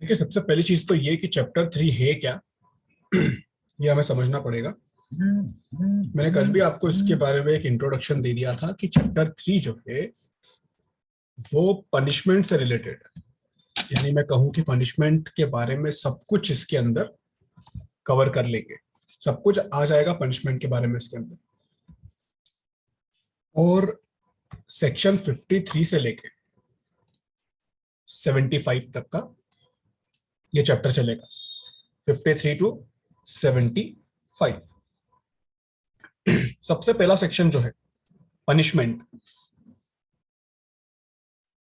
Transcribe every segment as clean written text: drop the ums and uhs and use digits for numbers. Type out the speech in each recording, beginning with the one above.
देखिए, सबसे पहली चीज तो ये कि चैप्टर 3 है क्या, ये हमें समझना पड़ेगा। मैंने कल भी आपको इसके बारे में एक इंट्रोडक्शन दे दिया था कि चैप्टर 3 जो है वो पनिशमेंट से रिलेटेड है। यानी मैं कहूँ कि पनिशमेंट के बारे में सब कुछ इसके अंदर कवर कर लेंगे, सब कुछ आ जाएगा पनिशमेंट के बारे में इसके अंदर। और सेक्शन 53 से लेके 75 तक का ये चैप्टर चलेगा, 53 टू 75। सबसे पहला सेक्शन जो है पनिशमेंट,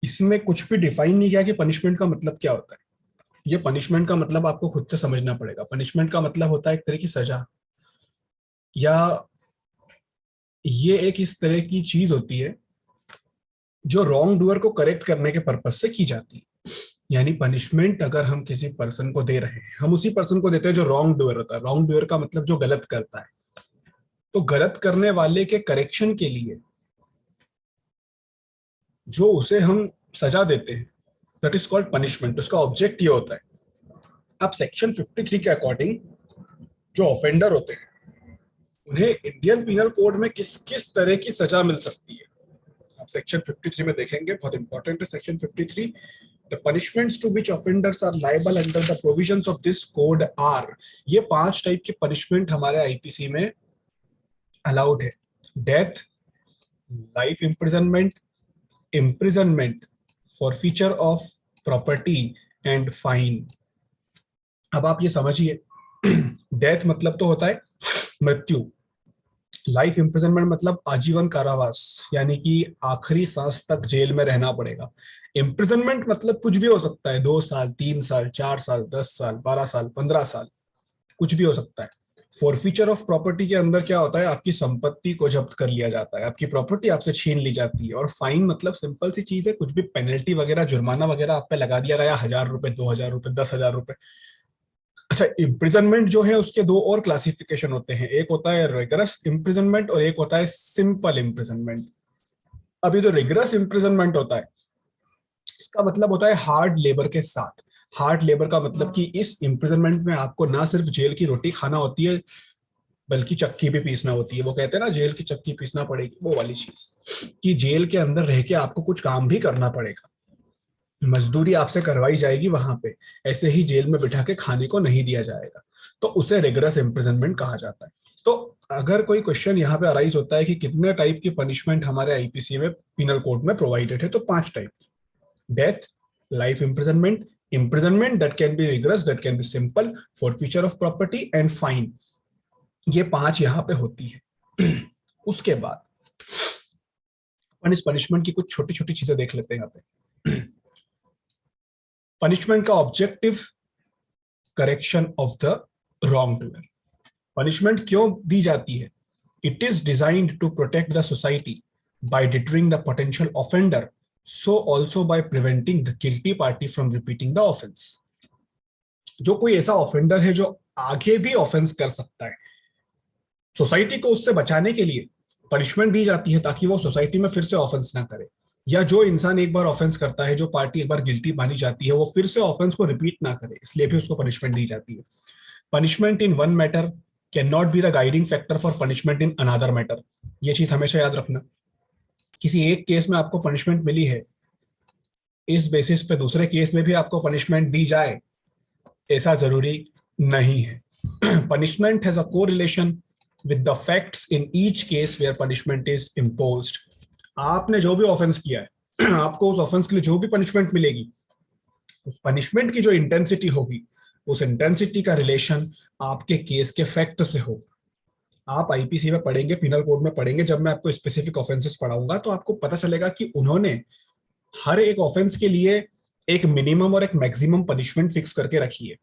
इसमें कुछ भी डिफाइन नहीं किया कि पनिशमेंट का मतलब क्या होता है। ये पनिशमेंट का मतलब आपको खुद से समझना पड़ेगा। पनिशमेंट का मतलब होता है एक तरह की सजा, या ये एक इस तरह की चीज होती है जो रॉन्ग डूअर को करेक्ट करने के पर्पज से की जाती है। यानी पनिशमेंट अगर हम किसी पर्सन को दे रहे हैं, हम उसी पर्सन को देते हैं जो रॉन्ग डूअर होता है। रॉन्ग डूअर का मतलब जो गलत करता है। तो गलत करने वाले के करेक्शन के लिए जो उसे हम सजा देते हैं, दैट इज कॉल्ड पनिशमेंट। उसका ऑब्जेक्ट ये होता है। अब सेक्शन 53 के अकॉर्डिंग जो ऑफेंडर होते हैं उन्हें इंडियन पीनल कोड में किस किस तरह की सजा मिल सकती है, आप सेक्शन 53 में देखेंगे। बहुत इंपॉर्टेंट है section 53। The punishments to which offenders are liable under the provisions of this code are, ये 5 टाइप के पनिशमेंट हमारे आईपीसी में अलाउड है। Death, life imprisonment, imprisonment, forfeiture of property and fine. अब आप ये समझिए, डेथ मतलब तो होता है मृत्यु। लाइफ इम्प्रिजनमेंट मतलब आजीवन कारावास, यानी कि आखिरी सांस तक जेल में रहना पड़ेगा। इम्प्रिजनमेंट मतलब कुछ भी हो सकता है, 2 साल, 3 साल, 4 साल, 10 साल, 12 साल, 15 साल, कुछ भी हो सकता है। फॉरफीचर ऑफ प्रॉपर्टी के अंदर क्या होता है, आपकी संपत्ति को जब्त कर लिया जाता है, आपकी प्रॉपर्टी आपसे छीन ली जाती है। और फाइन मतलब सिंपल सी चीज है, कुछ भी पेनल्टी वगैरह, जुर्माना वगैरह आप पे लगा दिया गया, 1000 रुपए, 2000 रुपए, 10,000 रुपए। अच्छा, इम्प्रिजनमेंट जो है उसके दो और क्लासिफिकेशन होते हैं, एक होता है रिगरस इम्प्रिजनमेंट और एक होता है सिंपल इम्प्रिजनमेंट। अभी जो रिगरस इम्प्रिजनमेंट होता है इसका मतलब होता है हार्ड लेबर के साथ। हार्ड लेबर का मतलब कि इस इम्प्रिजनमेंट में आपको ना सिर्फ जेल की रोटी खाना होती है बल्कि चक्की भी पीसना होती है। वो कहते हैं ना, जेल की चक्की पीसना पड़ेगी, वो वाली चीज कि जेल के अंदर रह के आपको कुछ काम भी करना पड़ेगा, मजदूरी आपसे करवाई जाएगी वहां पे। ऐसे ही जेल में बिठा के खाने को नहीं दिया जाएगा, तो उसे रिगरस इम्प्रिजनमेंट कहा जाता है। तो अगर कोई क्वेश्चन यहाँ पे अराइज होता है कि कितने टाइप की पनिशमेंट हमारे आईपीसी में पिनल कोड में प्रोवाइडेड है, तो 5 टाइप की। Death, life imprisonment, imprisonment that can be rigorous, that can be simple, forfeiture of property and fine. ये 5 यहाँ पे होती है। उसके बाद अपन इस पनिशमेंट की कुछ छोटी छोटी चीजें देख लेते हैं यहाँ पे। पनिशमेंट का objective, correction of the wrong doer. Punishment क्यों दी जाती है? It is designed to protect the society by deterring the potential offender, so also by preventing the guilty party from repeating the offence. जो कोई ऐसा offender है जो आगे भी ऑफेंस कर सकता है, सोसाइटी को उससे बचाने के लिए पनिशमेंट दी जाती है ताकि वो सोसाइटी में फिर से ऑफेंस ना करे। या जो इंसान एक बार ऑफेंस करता है, जो पार्टी एक बार गिल्टी मानी जाती है, वो फिर से ऑफेंस को रिपीट ना करे, इसलिए भी उसको पनिशमेंट दी जाती है। Punishment in one matter can not be the guiding factor for punishment in another matter. ये चीज हमेशा याद रखना। किसी एक केस में आपको पनिशमेंट मिली है, इस बेसिस पे दूसरे केस में भी आपको पनिशमेंट दी जाए, ऐसा जरूरी नहीं है। Punishment has a correlation with the facts in each case where punishment is imposed। आपने जो भी ऑफेंस किया है, आपको उस ऑफेंस के लिए जो भी पनिशमेंट मिलेगी, उस पनिशमेंट की जो इंटेंसिटी होगी, उस इंटेंसिटी का रिलेशन आपके केस के फैक्ट से होगा। आप आईपीसी में पढ़ेंगे, पिनल कोड में पढ़ेंगे, जब मैं आपको स्पेसिफिक ऑफेंसेस पढ़ाऊंगा तो आपको पता चलेगा कि उन्होंने हर एक ऑफेंस के लिए एक मिनिमम और एक मैक्सिमम पनिशमेंट फिक्स करके रखी है।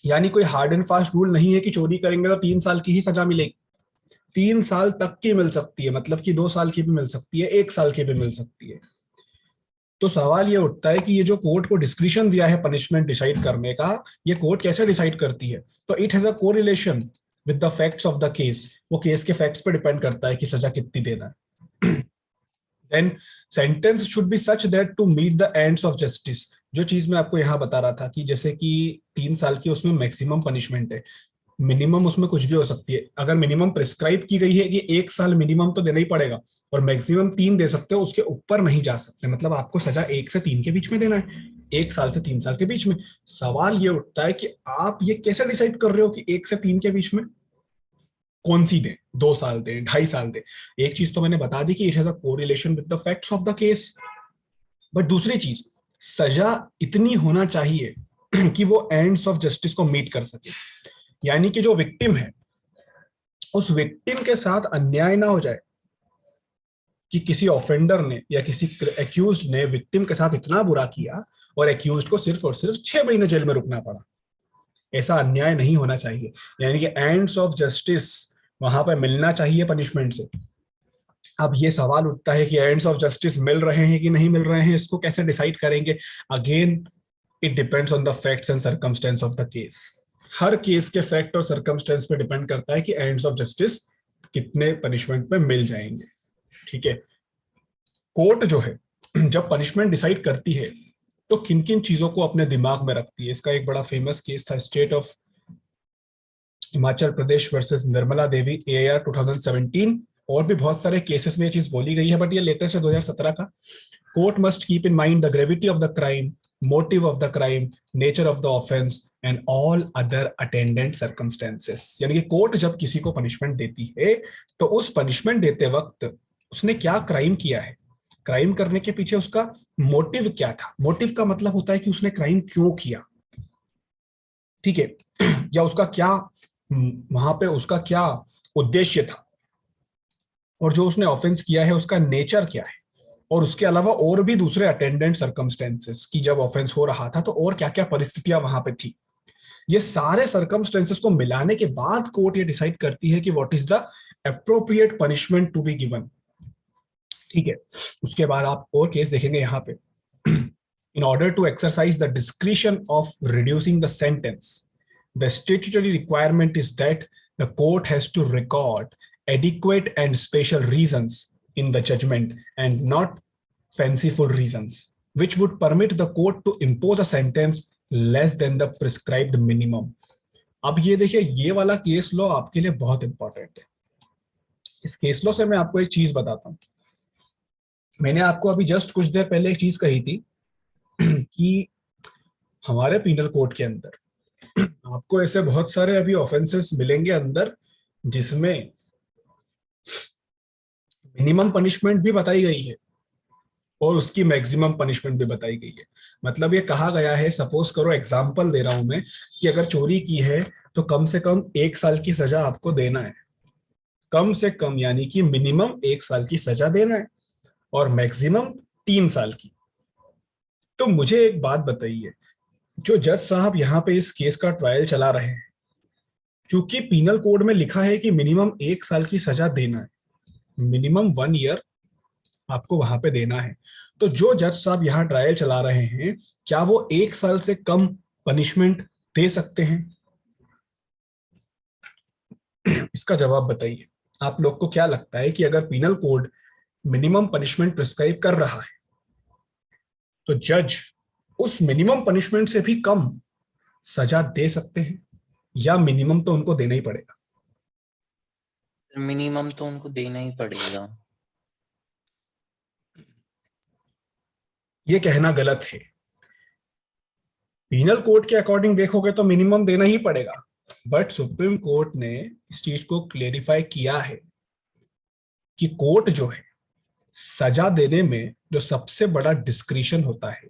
यानी कोई हार्ड एंड फास्ट रूल नहीं है कि चोरी करेंगे तो 3 साल की ही सजा मिलेगी। 3 साल तक की मिल सकती है, मतलब कि 2 साल की भी मिल सकती है, 1 साल की भी मिल सकती है। तो सवाल ये उठता है कि ये जो कोर्ट को डिस्क्रिशन दिया है पनिशमेंट डिसाइड करने का, ये कोर्ट कैसे डिसाइड करती है? तो it has a correlation with the facts of the case. वो केस के फैक्ट्स पे डिपेंड करता है कि सजा कितनी देना है। Then sentence should be such that to meet the ends of justice. जो चीज मैं आपको यहाँ बता रहा था कि जैसे कि 3 साल की उसमें मैक्सिमम पनिशमेंट है, मिनिमम उसमें कुछ भी हो सकती है। अगर मिनिमम प्रिस्क्राइब की गई है कि 1 साल मिनिमम तो देना ही पड़ेगा और मैक्सिमम 3 दे सकते हो, उसके ऊपर नहीं जा सकते। मतलब आपको सजा 1 से 3 के बीच में देना है, 1 साल से 3 साल के बीच में। सवाल ये उठता है कि आप ये कैसे डिसाइड कर रहे हो कि 1 से 3 के बीच में कौन सी दें, 2 साल दें, 2.5 साल दें। एक चीज तो मैंने बता दी कि it has a correlation with the facts of the case, but दूसरी चीज, सजा इतनी होना चाहिए कि वो एंड्स ऑफ जस्टिस को मीट कर सके। यानी कि जो विक्टिम है, उस विक्टिम के साथ अन्याय ना हो जाए कि किसी ऑफेंडर ने या किसी एक्यूज्ड ने विक्टिम के साथ इतना बुरा किया और एक्यूज्ड को सिर्फ और सिर्फ 6 महीने जेल में रुकना पड़ा। ऐसा अन्याय नहीं होना चाहिए। यानी कि एंड्स ऑफ जस्टिस वहां पर मिलना चाहिए पनिशमेंट से। अब ये सवाल उठता है कि एंड्स ऑफ जस्टिस मिल रहे हैं कि नहीं मिल रहे हैं, इसको कैसे डिसाइड करेंगे? Again it depends on the facts and circumstance of the case. Her case के फैक्ट और सर्कमस्टेंस पे डिपेंड करता है कि एंड्स ऑफ जस्टिस कितने पनिशमेंट में मिल जाएंगे। ठीक है, कोर्ट जो है जब पनिशमेंट डिसाइड करती है तो किन किन चीजों को अपने दिमाग में रखती है? इसका एक बड़ा फेमस केस था, state of Himachal Pradesh versus Nirmala Devi, AR 2017। और भी बहुत सारे केसेस में ये चीज बोली गई है, बट ये लेटेस्ट है 2017 का। Court must keep in mind the gravity of the crime, motive of the crime, nature of the offence and all other attendant circumstances. यानी कि कोर्ट जब किसी को पनिशमेंट देती है तो उस पनिशमेंट देते वक्त उसने क्या क्राइम किया है, क्राइम करने के पीछे उसका मोटिव क्या था। मोटिव का मतलब होता है कि उसने क्राइम क्यों किया, ठीक है, या उसका क्या, वहां पे उसका क्या उद्देश्य था, और जो उसने ऑफेंस किया है उसका नेचर क्या है, और उसके अलावा और भी दूसरे अटेंडेंट सर्कमस्टेंसेस की जब ऑफेंस हो रहा था तो और क्या क्या परिस्थितियां वहां पे थी। ये सारे सर्कमस्टेंसेस को मिलाने के बाद कोर्ट ये डिसाइड करती है कि what is the appropriate punishment to be given. ठीक है, उसके बाद आप और केस देखेंगे यहाँ पे। In order to exercise the discretion of reducing the sentence, the statutory requirement is that the court has to record adequate and special reasons in the judgment and not fanciful reasons, which would permit the court to impose a sentence less than the prescribed minimum. अब ये देखिए, ये वाला case law आपके लिए बहुत important है। इस केस लॉ से मैं आपको एक चीज बताता हूँ। मैंने आपको अभी जस्ट कुछ देर पहले एक चीज कही थी कि हमारे पीनल कोड के अंदर आपको ऐसे बहुत सारे अभी ऑफेंसेस मिलेंगे अंदर जिसमें मिनिमम पनिशमेंट भी बताई गई है और उसकी मैक्सिमम पनिशमेंट भी बताई गई है। मतलब ये कहा गया है, सपोज करो, एग्जांपल दे रहा हूं मैं, कि अगर चोरी की है तो कम से कम 1 साल की सजा आपको देना है, कम से कम, यानी कि मिनिमम 1 साल की सजा देना है और मैक्सिमम 3 साल की। तो मुझे एक बात बताइए, जो जज साहब यहाँ पे इस केस का ट्रायल चला रहे हैं, क्योंकि पीनल कोड में लिखा है कि मिनिमम 1 साल की सजा देना है, मिनिमम 1 ईयर आपको वहां पे देना है, तो जो जज साहब यहाँ ट्रायल चला रहे हैं, क्या वो 1 साल से कम पनिशमेंट दे सकते हैं? इसका जवाब बताइए। आप लोग को क्या लगता है कि अगर penal code minimum punishment prescribe कर रहा है तो जज उस मिनिमम पनिशमेंट से भी कम सजा दे सकते हैं, या मिनिमम तो उनको देना ही पड़ेगा? मिनिमम तो उनको देना ही पड़ेगा। ये कहना गलत है। पीनल कोड के अकॉर्डिंग देखोगे तो मिनिमम देना ही पड़ेगा, बट सुप्रीम कोर्ट ने इस चीज को क्लेरिफाई किया है कि कोर्ट जो है, सजा देने में जो सबसे बड़ा डिस्क्रिशन होता है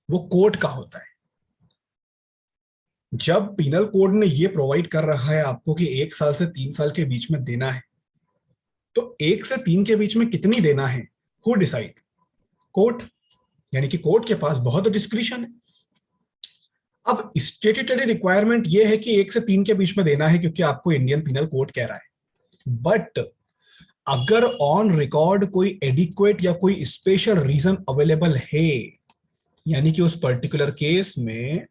वो कोर्ट का होता है। जब पीनल कोड ने ये प्रोवाइड कर रखा है आपको कि 1 साल से 3 साल के बीच में देना है, तो 1 से 3 के बीच में कितनी देना है, हु डिसाइड? कोर्ट। यानी कि कोर्ट के पास बहुत डिस्क्रिशन है। अब स्टेट्यूटरी रिक्वायरमेंट ये है कि 1 से 3 के बीच में देना है, क्योंकि आपको इंडियन पीनल कोड कह रहा है। बट अगर ऑन रिकॉर्ड कोई एडिक्वेट या कोई स्पेशल रीजन अवेलेबल है, यानी कि उस पर्टिकुलर केस में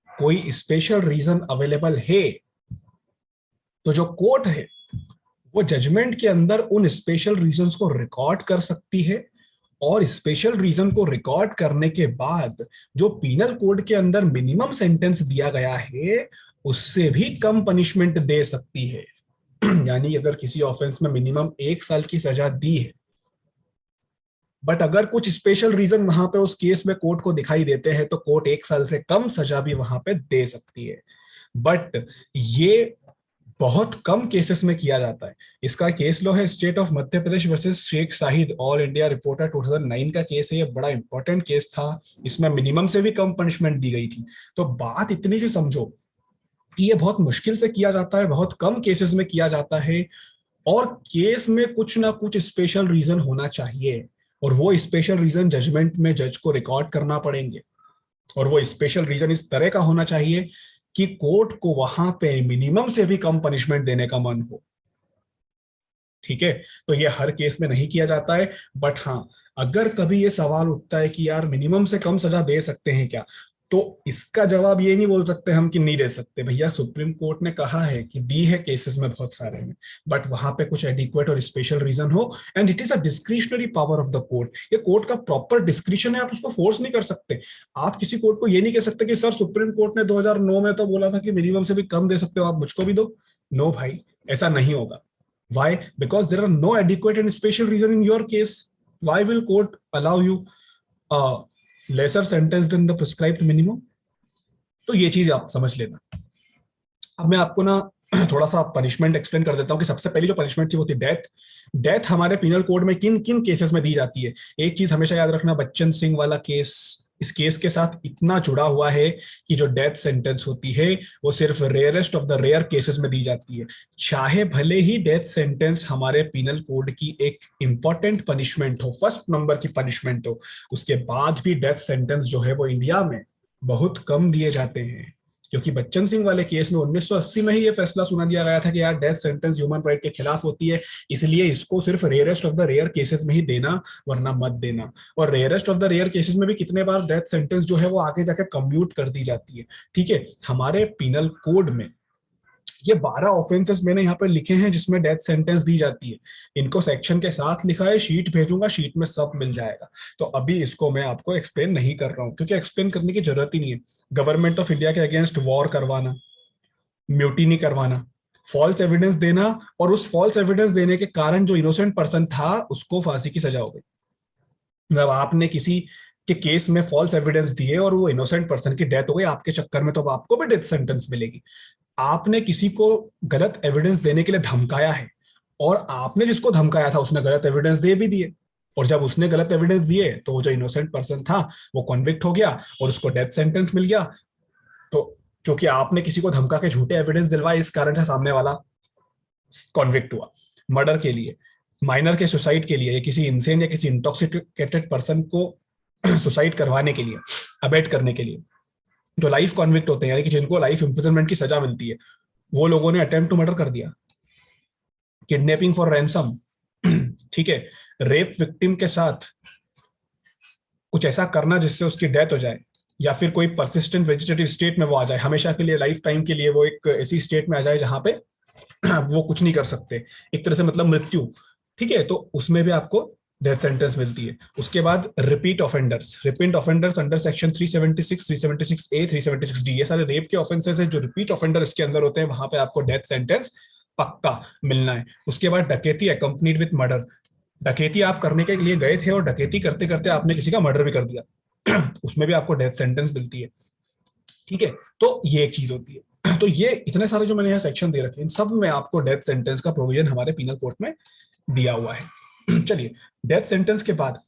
कोई स्पेशल रीजन अवेलेबल है, तो जो कोर्ट है वो जजमेंट के अंदर उन स्पेशल रीजंस को रिकॉर्ड कर सकती है और स्पेशल रीजन को रिकॉर्ड करने के बाद जो पीनल कोड के अंदर मिनिमम सेंटेंस दिया गया है उससे भी कम पनिशमेंट दे सकती है। यानी अगर किसी ऑफेंस में मिनिमम 1 साल की सजा दी है, बट अगर कुछ स्पेशल रीजन वहां पे उस केस में कोर्ट को दिखाई देते हैं तो कोर्ट 1 साल से कम सजा भी वहां पे दे सकती है। बट ये बहुत कम केसेस में किया जाता है। इसका केस लो है state of Madhya Pradesh versus Sheikh Shahid All India Reporter 2009 का केस है। ये बड़ा इंपॉर्टेंट केस था, इसमें मिनिमम से भी कम पनिशमेंट दी गई थी। तो बात इतनी सी समझो कि ये बहुत मुश्किल से किया जाता है, बहुत कम केसेस में किया जाता है, और केस में कुछ ना कुछ स्पेशल रीजन होना चाहिए, और वो स्पेशल रीजन जजमेंट में जज को रिकॉर्ड करना पड़ेंगे, और वो स्पेशल रीजन इस तरह का होना चाहिए कि कोर्ट को वहां पे मिनिमम से भी कम पनिशमेंट देने का मन हो। ठीक है, तो ये हर केस में नहीं किया जाता है, बट हाँ अगर कभी ये सवाल उठता है कि यार मिनिमम से कम सजा दे सकते हैं क्या, तो इसका जवाब ये नहीं बोल सकते हम कि नहीं दे सकते। भैया सुप्रीम कोर्ट ने कहा है कि दी है केसेस में बहुत सारे में, बट वहां पे कुछ एडिक्वेट और स्पेशल रीजन हो, and it is a discretionary power of the court. ये कोर्ट का प्रॉपर डिस्क्रिशन है, आप उसको फोर्स नहीं कर सकते। आप किसी कोर्ट को ये नहीं कह सकते कि सर सुप्रीम कोर्ट ने 2009 में तो बोला था कि मिनिमम से भी कम दे सकते हो, आप मुझको भी दो। नो भाई, ऐसा नहीं होगा। Why? Because there are no adequate and special reason in your case. Why will court allow you a lesser sentence than the prescribed minimum? तो ये चीज आप समझ लेना। अब मैं आपको ना थोड़ा सा पनिशमेंट एक्सप्लेन कर देता हूँ कि सबसे पहली जो पनिशमेंट थी वो थी डेथ। डेथ हमारे पीनल कोड में किन किन केसेस में दी जाती है। एक चीज हमेशा याद रखना, बच्चन सिंह वाला केस इस केस के साथ इतना जुड़ा हुआ है कि जो डेथ सेंटेंस होती है वो सिर्फ rarest of the rare cases में दी जाती है। चाहे भले ही डेथ सेंटेंस हमारे पीनल कोड की एक इंपॉर्टेंट पनिशमेंट हो, फर्स्ट नंबर की पनिशमेंट हो, उसके बाद भी डेथ सेंटेंस जो है वो इंडिया में बहुत कम दिए जाते हैं। क्योंकि बच्चन सिंह वाले केस में 1980 में ही ये फैसला सुना दिया गया था कि यार डेथ सेंटेंस ह्यूमन राइट के खिलाफ होती है, इसलिए इसको सिर्फ rarest of the rare cases में ही देना, वरना मत देना। और rarest of the rare cases में भी कितने बार डेथ सेंटेंस जो है वो आगे जाकर कम्यूट कर दी जाती है। ठीक है, हमारे पीनल कोड में ये 12 ऑफेंसेस मैंने यहाँ पर लिखे हैं जिसमें डेथ सेंटेंस दी जाती है। इनको सेक्शन के साथ लिखा है, शीट भेजूंगा, शीट में सब मिल जाएगा। तो अभी इसको मैं आपको एक्सप्लेन नहीं कर रहा हूँ क्योंकि एक्सप्लेन करने की जरूरत ही नहीं है। गवर्नमेंट ऑफ इंडिया के अगेंस्ट वॉर करवाना, म्यूटिनी करवाना, फॉल्स एविडेंस देना, और उस फॉल्स एविडेंस देने के कारण जो इनोसेंट पर्सन था उसको फांसी की सजा हो गई। मतलब आपने किसी के केस में फॉल्स एविडेंस दिए और वो इनोसेंट पर्सन की डेथ हो गई आपके चक्कर में, तो अब आपको भी डेथ सेंटेंस मिलेगी। आपने किसी को गलत एविडेंस देने के लिए धमकाया है, और आपने जिसको धमकाया था उसने गलत एविडेंस दे भी दिए, और जब उसने गलत एविडेंस दिए तो वो जो इनोसेंट पर्सन था वो कॉन्विक्ट हो गया और उसको डेथ सेंटेंस मिल गया। तो क्योंकि आपने किसी को धमका के झूठे एविडेंस दिलवाए, इस कारण से सामने वाला कॉन्विक्ट हुआ। मर्डर के लिए, माइनर के सुसाइड के लिए, या किसी इंसेन या किसी इंटॉक्सिकेटेड पर्सन को सुसाइड करवाने के लिए, अबेट करने के लिए, जो लाइफ कॉन्विक्ट होते हैं यानी कि जिनको लाइफ इंप्रिजनमेंट की सजा मिलती है, वो लोगों ने अटेम्प्ट टू मर्डर कर दिया, किडनैपिंग फॉर रैंसम, ठीक है, रेप विक्टिम के साथ कुछ ऐसा करना जिससे उसकी डेथ हो जाए, या फिर कोई परसिस्टेंट वेजिटेटिव स्टेट में वो आ जाए, हमेशा के लिए, लाइफ टाइम के लिए वो एक ऐसी स्टेट में आ जाए जहां पे वो कुछ नहीं कर सकते, एक तरह से मतलब मृत्यु। ठीक है, तो उसमें भी आपको डेथ सेंटेंस मिलती है। उसके बाद repeat offenders under section 376, 376A, 376D, ये सारे रेप के ऑफेंसेस है जो रिपीट ऑफेंडर इसके अंदर होते हैं, वहां पे आपको डेथ सेंटेंस पक्का मिलना है। उसके बाद डकैती अकम्पनीड विद मर्डर, डकैती आप करने के लिए गए थे और डकैती करते करते आपने किसी का मर्डर भी कर दिया, उसमें भी आपको डेथ सेंटेंस मिलती है। ठीक है, तो ये एक चीज होती है। तो ये इतने सारे जो मैंने यहाँ सेक्शन दे रखे हैं, इन सब में आपको डेथ सेंटेंस का प्रोविजन हमारे पीनल कोड में दिया हुआ है। चलिए, डेथ सेंटेंस के बाद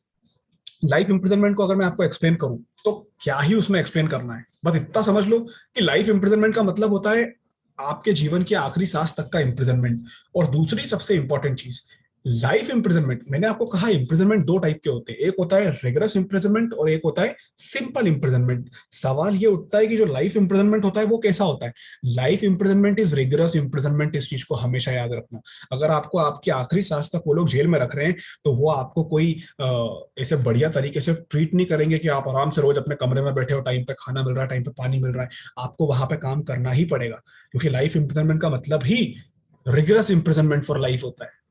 लाइफ इंप्रिजनमेंट को अगर मैं आपको एक्सप्लेन करूं तो क्या ही उसमें एक्सप्लेन करना है, बस इतना समझ लो कि लाइफ इंप्रिजनमेंट का मतलब होता है आपके जीवन की आखिरी सांस तक का इंप्रिजनमेंट। और दूसरी सबसे इंपॉर्टेंट चीज, लाइफ इंप्रिजनमेंट, मैंने आपको कहा इंप्रिजनमेंट दो टाइप के होते हैं, एक होता है रिगरस इंप्रिजनमेंट और एक होता है सिंपल इंप्रिजनमेंट। सवाल ये उठता है कि जो लाइफ इंप्रिजनमेंट होता है वो कैसा होता है। Life imprisonment is rigorous imprisonment, इस चीज को हमेशा याद रखना। अगर आपको आपकी आखिरी सांस तक वो लोग जेल में रख रहे हैं तो वो आपको कोई ऐसे बढ़िया तरीके से ट्रीट नहीं करेंगे कि आप आराम से रोज अपने कमरे में बैठे हो, टाइम पे खाना मिल रहा है, टाइम पे पानी मिल रहा है, आपको वहां पे काम करना ही पड़ेगा, क्योंकि लाइफ इंप्रिजनमेंट का मतलब ही रिगरस इंप्रिजनमेंट फॉर लाइफ होता है।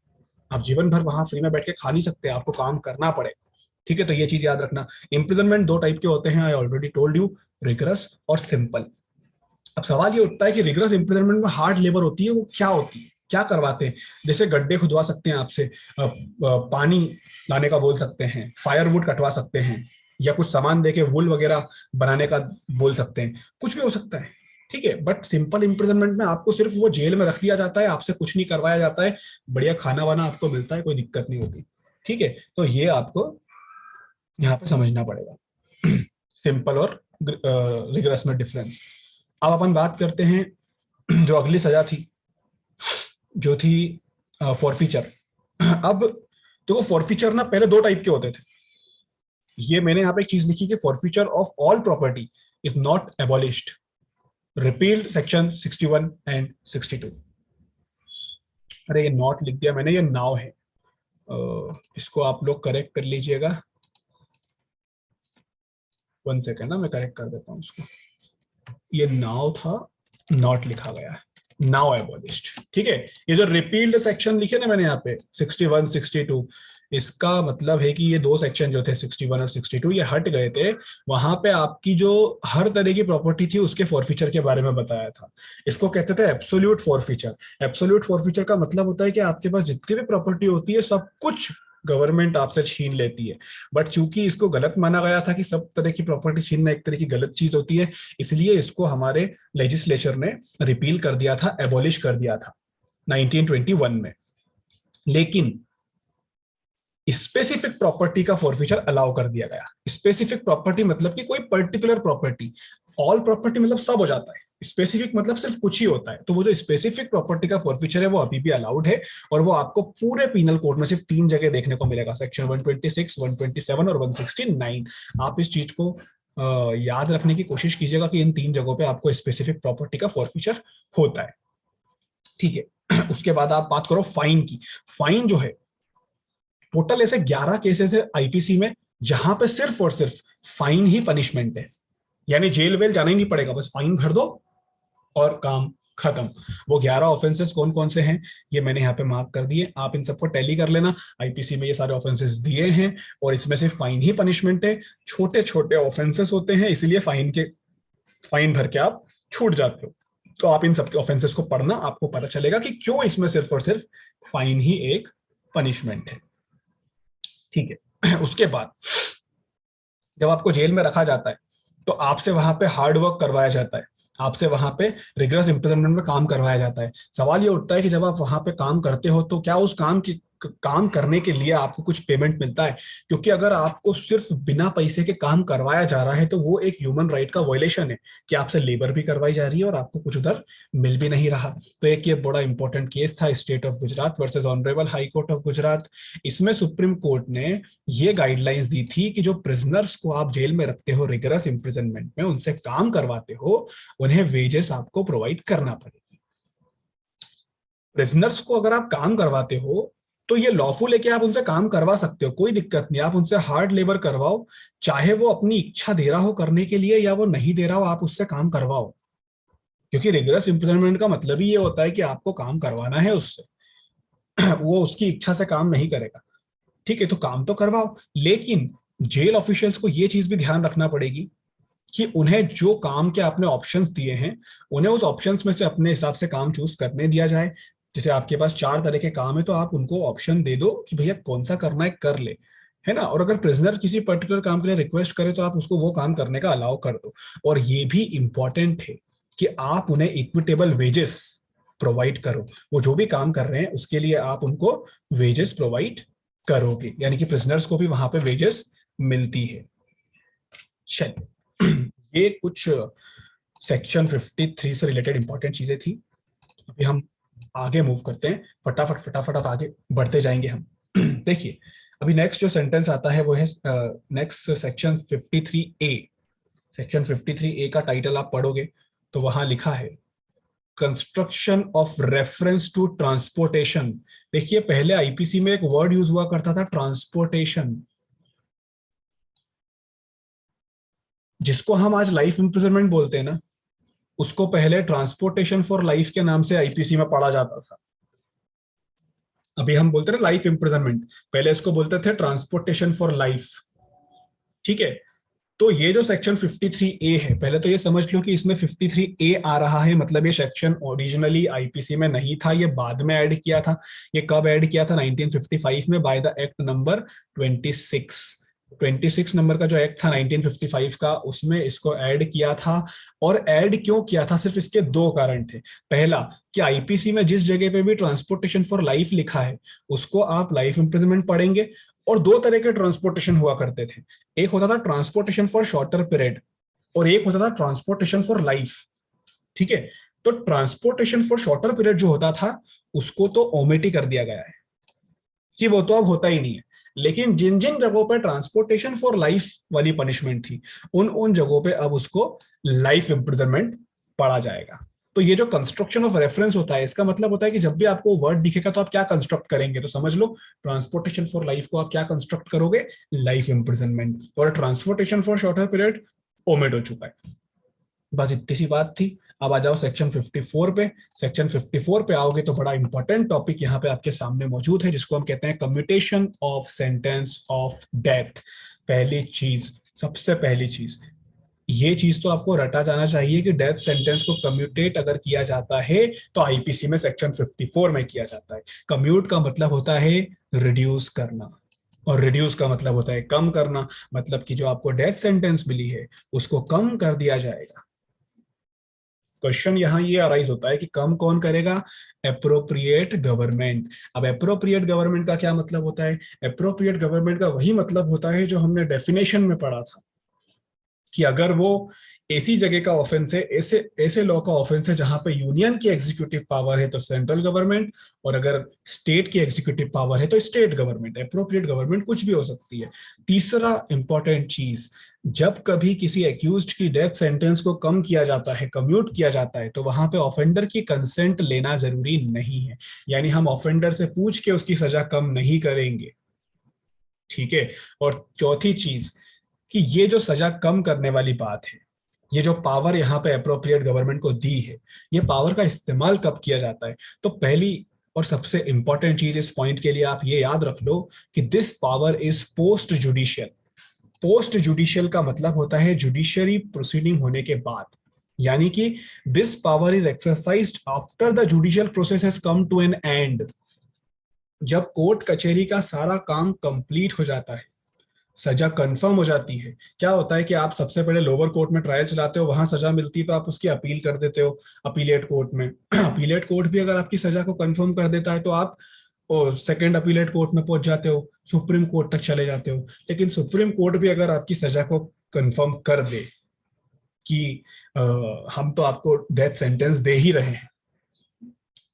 आप जीवन भर वहां फ्री में बैठ के खा नहीं सकते, आपको काम करना पड़ेगा। ठीक है, तो ये चीज याद रखना। इम्प्रिजनमेंट दो टाइप के होते हैं, I already told you, rigorous और सिंपल। अब सवाल ये उठता है कि रिगरस इम्प्रिजनमेंट में हार्ड लेबर होती है, वो क्या होती है, क्या करवाते हैं? जैसे गड्ढे खुदवा सकते हैं आपसे, पानी लाने का बोल सकते हैं, फायरवुड कटवा सकते हैं, या कुछ सामान देके वुल वगैरह बनाने का बोल सकते हैं, कुछ भी हो सकता है। ठीक है, बट सिंपल इम्प्रिजनमेंट में आपको सिर्फ वो जेल में रख दिया जाता है, आपसे कुछ नहीं करवाया जाता है, बढ़िया खाना वाना आपको मिलता है, कोई दिक्कत नहीं होती। ठीक है, तो ये आपको यहाँ पे समझना पड़ेगा सिंपल और रिगरस में डिफरेंस। अब अपन बात करते हैं जो अगली सजा थी, जो थी फॉरफीचर। अब देखो, फॉरफीचर ना पहले दो टाइप के होते थे। ये मैंने यहाँ पे एक चीज लिखी कि forfeiture of all property is not abolished, repealed section 61 and 62। अरे ये नॉट लिख दिया मैंने, ये नाउ है, इसको आप लोग करेक्ट कर लीजिएगा। 1 सेकेंड ना, मैं करेक्ट कर देता हूँ इसको। ये नाउ था, नॉट लिखा गया है, नाउ एबॉलिश्ड। ठीक है, ये जो रिपील्ड सेक्शन लिखे ना मैंने यहाँ पे 61 62, इसका मतलब है कि ये दो सेक्शन जो थे 61 और 62 ये हट गए थे। वहां पे आपकी जो हर तरह की प्रॉपर्टी थी उसके फॉरफीचर के बारे में बताया था। इसको कहते थे एब्सोल्यूट फॉरफीचर। एब्सोल्यूट फॉरफीचर का मतलब होता है कि आपके पास जितनी भी प्रॉपर्टी होती है सब कुछ गवर्नमेंट आपसे छीन लेती है। बट चूंकि इसको गलत माना गया था कि सब तरह की प्रॉपर्टी छीनना एक तरह की गलत चीज होती है, इसलिए इसको हमारे लेजिस्लेचर ने रिपील कर दिया था, एबॉलिश कर दिया था 1921 में। लेकिन स्पेसिफिक प्रॉपर्टी का फॉरफीचर अलाउ कर दिया गया। स्पेसिफिक प्रॉपर्टी मतलब कि कोई पर्टिकुलर प्रॉपर्टी, ऑल प्रॉपर्टी मतलब सब हो जाता है, स्पेसिफिक मतलब सिर्फ कुछ ही होता है। तो वो जो स्पेसिफिक प्रॉपर्टी का फॉरफीचर है वो अभी भी अलाउड है, और वो आपको पूरे पीनल कोड में सिर्फ 3 जगह देखने को मिलेगा, सेक्शन 126, 127 और 169। आप इस चीज को याद रखने की कोशिश कीजिएगा कि इन 3 जगहों पे आपको स्पेसिफिक प्रॉपर्टी का फॉरफीचर होता है। ठीक है, उसके बाद आप बात करो फाइन की। फाइन जो है, टोटल ऐसे 11 केसेस है आईपीसी में जहां पे सिर्फ और सिर्फ फाइन ही पनिशमेंट है, यानी जेल वेल जाना ही नहीं पड़ेगा, बस फाइन भर दो और काम खत्म। वो 11 ऑफेंसेस कौन कौन से हैं ये मैंने यहाँ पे मार्क कर दिए, आप इन सबको टैली कर लेना। आईपीसी में ये सारे ऑफेंसेस दिए हैं और इसमें से फाइन ही पनिशमेंट है। छोटे छोटे ऑफेंसेस होते हैं, इसलिए फाइन भर के आप छूट जाते हो। तो आप इन सबके ऑफेंसेस को पढ़ना, आपको पता चलेगा कि क्यों इसमें सिर्फ और सिर्फ फाइन ही एक पनिशमेंट है। ठीक है, उसके बाद जब आपको जेल में रखा जाता है तो आपसे वहां पे हार्ड वर्क करवाया जाता है, आपसे वहां पे रिगरस इम्प्रिजनमेंट में काम करवाया जाता है। सवाल ये उठता है कि जब आप वहां पे काम करते हो तो क्या उस काम करने के लिए आपको कुछ पेमेंट मिलता है? क्योंकि अगर आपको सिर्फ बिना पैसे के काम करवाया जा रहा है तो वो एक ह्यूमन राइट का वायलेशन है कि आपसे लेबर भी करवाई जा रही है और आपको कुछ उधर मिल भी नहीं रहा। तो एक ये बड़ा इंपॉर्टेंट केस था, state of Gujarat versus honourable high court of Gujarat. इसमें सुप्रीम कोर्ट ने ये गाइडलाइंस दी थी कि जो प्रिजनर्स को आप जेल में रखते हो रिगरस इम्प्रिजनमेंट में, उनसे काम करवाते हो, उन्हें वेजेस आपको प्रोवाइड करना पड़ेगी। प्रिजनर्स को अगर आप काम करवाते हो तो ये लॉफुल है कि आप उनसे काम करवा सकते हो, कोई दिक्कत नहीं, आप उनसे हार्ड लेबर करवाओ, चाहे वो अपनी इच्छा दे रहा हो करने के लिए या वो नहीं दे रहा हो, आप उससे काम करवाओ। क्योंकि रिगरस इम्प्रिजनमेंट का मतलब ही ये होता है कि आपको काम करवाना है उससे, वो उसकी इच्छा से काम नहीं करेगा। ठीक है, तो काम तो करवाओ, लेकिन जेल ऑफिशियल्स को ये चीज भी ध्यान रखना पड़ेगी कि उन्हें जो काम के आपने ऑप्शंस दिए हैं, उन्हें उस ऑप्शंस में से अपने हिसाब से काम चूज करने दिया जाए। जैसे आपके पास 4 तरह के काम है तो आप उनको ऑप्शन दे दो कि भैया कौन सा करना है कर ले, है ना। और अगर प्रिजनर किसी पर्टिकुलर काम के लिए रिक्वेस्ट करे तो आप उसको वो काम करने का अलाउ कर दो। और ये भी इंपॉर्टेंट है कि आप उन्हें इक्विटेबल वेजेस प्रोवाइड करो, वो जो भी काम कर रहे हैं उसके लिए आप उनको वेजेस प्रोवाइड करोगे, यानी कि प्रिजनर्स को भी वहां पे वेजेस मिलती है। चलिए, ये कुछ सेक्शन 53 से रिलेटेड इंपॉर्टेंट चीजें थी। अभी हम आगे मूव करते हैं, फटाफट फटाफट आप आगे बढ़ते जाएंगे हम। देखिए, अभी नेक्स्ट जो सेंटेंस आता है वो है next section 53A। Section 53A का टाइटल आप पढ़ोगे तो वहां लिखा है construction of reference to transportation. देखिए, पहले आईपीसी में एक वर्ड यूज हुआ करता था ट्रांसपोर्टेशन, जिसको हम आज लाइफ इंप्रिजनमेंट बोलते हैं ना, उसको पहले ट्रांसपोर्टेशन फॉर लाइफ के नाम से आईपीसी में पढ़ा जाता था। अभी हम बोलते हैं लाइफ इंप्रिजनमेंट, पहले इसको बोलते थे ट्रांसपोर्टेशन फॉर लाइफ। ठीक है। तो ये जो सेक्शन 53A है, पहले तो ये समझ लो कि इसमें 53A आ रहा है, मतलब ये सेक्शन ओरिजिनली आईपीसी में नहीं था, ये बाद में ऐड किया था। ये कब ऐड किया था? 1955 में, by the act number 26 number का जो एक्ट था 1955 का, उसमें इसको ऐड किया था। और ऐड क्यों किया था? सिर्फ इसके दो कारण थे। पहला, कि आईपीसी में जिस जगह पे भी ट्रांसपोर्टेशन फॉर लाइफ लिखा है उसको आप लाइफ इंप्रिजनमेंट पढ़ेंगे। और दो तरह के ट्रांसपोर्टेशन हुआ करते थे, एक होता था ट्रांसपोर्टेशन फॉर शॉर्टर पीरियड और एक होता था ट्रांसपोर्टेशन फॉर लाइफ। ठीक है। तो ट्रांसपोर्टेशन फॉर शॉर्टर पीरियड जो होता था उसको तो ओमिट ही कर दिया गया है कि वो तो अब होता ही नहीं है। लेकिन जिन जिन जगहों पर ट्रांसपोर्टेशन फॉर लाइफ वाली पनिशमेंट थी उन उन जगहों पे अब उसको लाइफ इंप्रिजनमेंट पढ़ा जाएगा। तो ये जो कंस्ट्रक्शन ऑफ रेफरेंस होता है, इसका मतलब होता है कि जब भी आपको वर्ड दिखेगा तो आप क्या कंस्ट्रक्ट करेंगे? तो समझ लो, ट्रांसपोर्टेशन फॉर लाइफ को आप क्या कंस्ट्रक्ट करोगे? Life imprisonment. और transportation for shorter period omit हो चुका है। बस इतनी सी बात थी। अब आ जाओ सेक्शन 54 पे। सेक्शन 54 पे आओगे तो बड़ा इंपॉर्टेंट टॉपिक यहाँ पे आपके सामने मौजूद है, जिसको हम कहते हैं commutation of sentence of death. पहली चीज, सबसे पहली चीज, ये चीज तो आपको रटा जाना चाहिए कि डेथ सेंटेंस को कम्यूटेट अगर किया जाता है तो आईपीसी में सेक्शन 54 में किया जाता है। कम्यूट का मतलब होता है रिड्यूस करना, और रिड्यूस का मतलब होता है कम करना। मतलब कि जो आपको डेथ सेंटेंस मिली है उसको कम कर दिया जाएगा। क्वेश्चन यहां ये अराइज होता है कि कम कौन करेगा? Appropriate government. अब एप्रोप्रिएट गवर्नमेंट का क्या मतलब होता है? एप्रोप्रिएट गवर्नमेंट का वही मतलब होता है जो हमने डेफिनेशन में पढ़ा था, कि अगर वो ऐसी जगह का ऑफेंस है, ऐसे ऐसे लॉ का ऑफेंस है जहां पे यूनियन की एग्जीक्यूटिव पावर है तो सेंट्रल गवर्नमेंट, और अगर स्टेट की एग्जीक्यूटिव पावर है तो स्टेट गवर्नमेंट। एप्रोप्रिएट गवर्नमेंट कुछ भी हो सकती है। तीसरा इंपॉर्टेंट चीज, जब कभी किसी एक्यूज्ड की डेथ सेंटेंस को कम किया जाता है, कम्यूट किया जाता है, तो वहां पे ऑफेंडर की कंसेंट लेना जरूरी नहीं है। यानी हम ऑफेंडर से पूछ के उसकी सजा कम नहीं करेंगे। ठीक है। और चौथी चीज, कि ये जो सजा कम करने वाली बात है, ये जो पावर यहाँ पे अप्रोप्रिएट गवर्नमेंट को दी है, ये पावर का इस्तेमाल कब किया जाता है? तो पहली और सबसे इंपॉर्टेंट चीज इस पॉइंट के लिए आप ये याद रख लो कि this power is post judicial. Post judicial का मतलब होता है जुडिशरी प्रोसीडिंग होने के बाद, यानी कि this power is exercised after the judicial process has come to an end. जब कोर्ट कचहरी का सारा काम कंप्लीट हो जाता है, सजा कंफर्म हो जाती है, क्या होता है कि आप सबसे पहले लोअर कोर्ट में ट्रायल चलाते हो, वहां सजा मिलती है तो आप उसकी अपील कर देते हो अपीलेट कोर्ट में। अपीलेट कोर्ट भी अगर आपकी सजा को कंफर्म कर देता है तो आप सेकंड अपीलेट कोर्ट में पहुंच जाते हो, सुप्रीम कोर्ट तक चले जाते हो। लेकिन सुप्रीम कोर्ट भी अगर आपकी सजा को कंफर्म कर दे कि हम तो आपको डेथ सेंटेंस दे ही रहे हैं,